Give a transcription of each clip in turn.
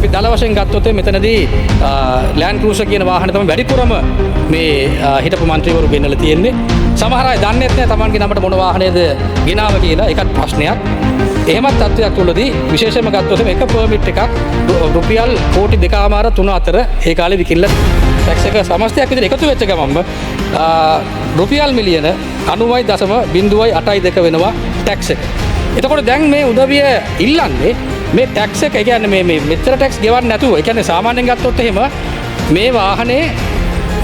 අපි දල වශයෙන් ගත්තොත් මෙතනදී ලෑන්ඩ් ක්‍රූසර් කියන වාහනේ තමයි වැඩිපුරම මේ හිටපු മന്ത്രിවරු ගෙන්නලා තියෙන්නේ. සමහර අය දන්නේ නැහැ තමන්ගේ නමට මොන වාහනේද ගෙනාව කියලා. ඒකත් ප්‍රශ්නයක්. එහෙමත් තත්ත්වයක් තුලදී විශේෂයෙන්ම ගත්තොත් එක පර්මිට් එකක් රුපියල් කෝටි 2.5 3 අතර ඒ කාලේ විකිල්ල ටැක්ස් එක සමස්තයක් විදිහට එකතු වෙච්ච ගමන්ම රුපියල් මිලියන 90.082 වෙනවා ටැක්ස් එක. එතකොට දැන් මේ උදවිය ඉල්ලන්නේ මේ ටැක්ස් එක කියන්නේ මේ මෙච්චර ටැක්ස් ගෙවන්න නැතුව. ඒ කියන්නේ සාමාන්‍යයෙන් ගත්තොත් එහෙම මේ වාහනේ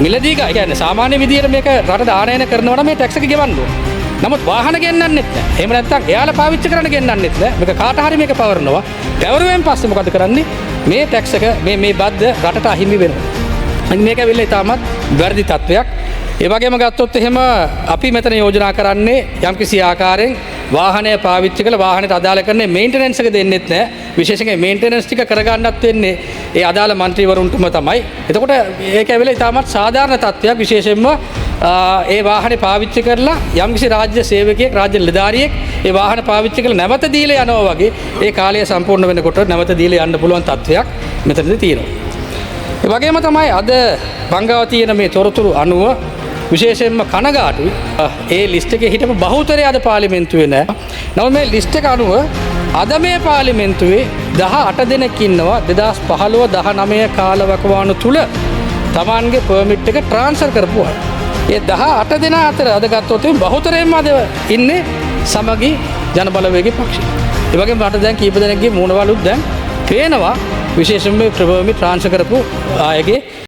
මිලදී ගා කියන්නේ සාමාන්‍ය විදියට මේක රටට ආනයන කරනවා නම් මේ ටැක්ස් එක ගෙවන්න ඕන. නමුත් වාහන ගෙන්නන්නෙත් නැහැ. එහෙම නැත්නම් එයාලා පාවිච්චි කරන්න ගෙන්නන්නෙත් නැහැ. මේක කාට හරි මේක පවරනවා. පැවරුවෙන් පස්සේ මොකද කරන්නේ? මේ ටැක්ස් එක මේ බද්ද රටට අහිමි වෙනවා. මේක ඇවිල්ලා ඉතාමත් වැරදි තත්වයක්. ඒ වගේම ගත්තොත් එහෙම අපි මෙතන යෝජනා කරන්නේ යම්කිසි ආකාරයෙන් වාහනය පාවිච්චි කරලා වාහනයට අදාළ කරන්නේ මේන්ටෙනන්ස් එක දෙන්නෙත් නැහැ. විශේෂයෙන් මේන්ටෙනන්ස් ටික කරගන්නත් වෙන්නේ ඒ අදාළ മന്ത്രിවරුන්ටම තමයි. එතකොට ඒක ඇවිල්ලා ඉතාමත් සාධාරණ තත්වයක්. විශේෂයෙන්ම ඒ වාහනේ පාවිච්චි කරලා යම්කිසි රාජ්‍ය සේවකයෙක් රාජ්‍ය නිලධාරියෙක් ඒ වාහන පාවිච්චි කරලා නැවත දීලා යනවා වගේ ඒ කාලය සම්පූර්ණ වෙනකොට නැවත දීලා යන්න පුළුවන් තත්වයක් මෙතනදී තියෙනවා. ඒ වගේම තමයි අද බංගාව තියෙන මේ තොරතුරු අනුව විශේෂයෙන්ම කනගාටුයි ඒ ලිස්ට් එකේ හිටපු බහුතරය අද පාර්ලිමේන්තුවේ නැහැ. නමුත් මේ ලිස්ට් එක අනුව අද මේ පාර්ලිමේන්තුවේ 18 දෙනෙක් ඉන්නවා 2015 19 කාලවකවානු තුල තමන්ගේ පර්මිට් එක ට්‍රාන්ස්ෆර් කරපුවා. ඒ 18 දෙනා අතර අද ගත්තොත් බහුතරයෙන්ම අද ඉන්නේ සමගි ජනබලවේගයේ පක්ෂය. ඒ වගේම රට දැන් කීප දෙනෙක්ගේ මූණවලුත් දැන් පේනවා විශේෂයෙන්ම පර්මිට් ට්‍රාන්ස්ෆර් කරපු අයගේ